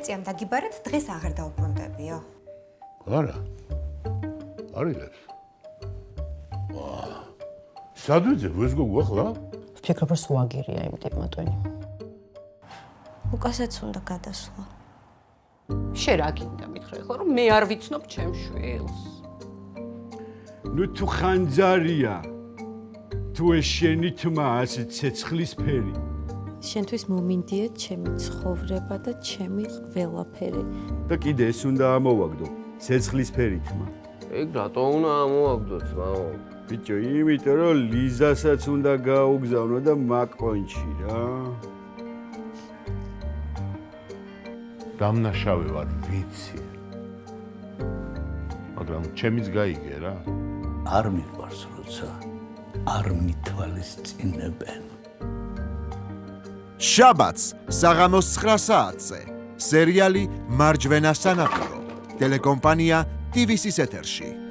წიამ დაგიბარეთ, დღეს აღარ დაუბრუნდებიო. არა. არიგებს. სად ვიძებ ეს გოგო ახლა? ვფიქრობ, რომ სუაგირია იმ ტიპმატვენი. უკასაც უნდა გადასვლა. შენ რა გინდა მითხრა ხო რომ მე არ ვიცნობ ჩემ შვილს. ნუ თუ ხანძარია. თუ ეს შენი თმა ასე ცეცხლის ფერი. შენთვის მომინდია ჩემი ცხოვრება და ჩემი ყველაფერი. და კიდე ეს უნდა ამოვაგდო. ცეცხლის ფერი თმა. ეგ რატო უნდა ამოვაგდოთ, მამა? ბიჭო, იმიტომ რომ ლიზასაც უნდა გაუგზავნო და მაკპონჩი რა. დამნაშავე ვარ, ვიცი. მაგრამ ჩემიც გაიგე რა. არ მიყვარს როცა არ მითვალისწინებენ. შაბათს საღამოს 9 საათზე სერიალი მარჯვენა სანაპირო ტელეკომპანია TVC-ს ეთერში.